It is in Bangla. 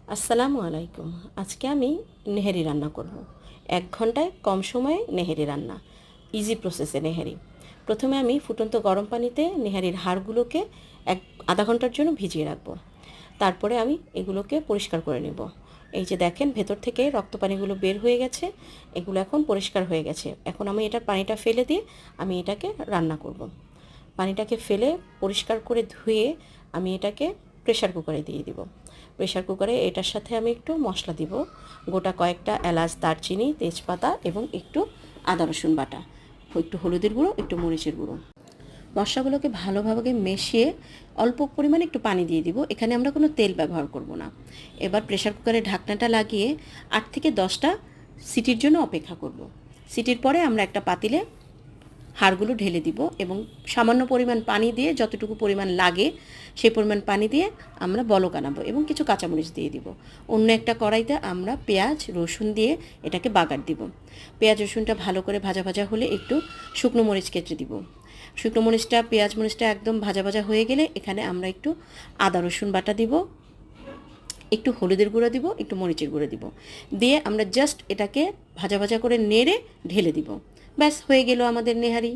আসসালামু আলাইকুম। আজকে আমি নেহেরি রান্না করব। 1 ঘন্টায় কম সময়ে নেহেরি রান্না, ইজি প্রসেসে নেহেরি। প্রথমে আমি ফুটন্ত গরম পানিতে নেহারির হাড়গুলোকে আধা ঘন্টার জন্য ভিজিয়ে রাখবো। তারপরে আমি এগুলোকে পরিষ্কার করে নেব। এই যে দেখেন, ভেতর থেকে রক্ত পানিগুলো বের হয়ে গেছে, এগুলো এখন পরিষ্কার হয়ে গেছে। এখন আমি এটার পানিটা ফেলে দিয়ে আমি এটাকে রান্না করব। পানিটাকে ফেলে পরিষ্কার করে ধুয়ে আমি এটাকে প্রেশার কুকারে দিয়ে দিব। প্রেশার কুকারে এটার সাথে আমি একটু মশলা দিব, গোটা কয়েকটা এলাচ, দারচিনি, তেজপাতা এবং একটু আদা রসুন বাটা, একটু হলুদের গুঁড়ো, একটু মরিচের গুঁড়ো। মশলাগুলোকে ভালোভাবে মিশিয়ে অল্প পরিমাণে একটু পানি দিয়ে দিব। এখানে আমরা কোনো তেল ব্যবহার করব না। এবার প্রেশার কুকারের ঢাকনাটা লাগিয়ে 8 থেকে 10টা সিটির জন্য অপেক্ষা করব। সিটির পরে আমরা একটা পাতিলে হাড়গুলো ঢেলে দিব এবং সামান্য পরিমাণ পানি দিয়ে, যতটুকু পরিমাণ লাগে সেই পরিমাণ পানি দিয়ে আমরা বলক আনাবো এবং কিছু কাঁচামরিচ দিয়ে দিব। অন্য একটা কড়াইতে আমরা পেঁয়াজ রসুন দিয়ে এটাকে বাগার দিব। পেঁয়াজ রসুনটা ভালো করে ভাজা ভাজা হলে একটু শুকনো মরিচ কেটে দিব। শুকনো মরিচটা, পেঁয়াজ মরিচটা একদম ভাজা ভাজা হয়ে গেলে এখানে আমরা একটু আদা রসুন বাটা দিব, একটু হলুদের গুঁড়ো দিব, একটু মরিচের গুঁড়ো দিব, দিয়ে আমরা জাস্ট এটাকে ভাজা ভাজা করে নেড়ে ঢেলে দিব। ব্যাস, হয়ে গেল আমাদের নেহারি।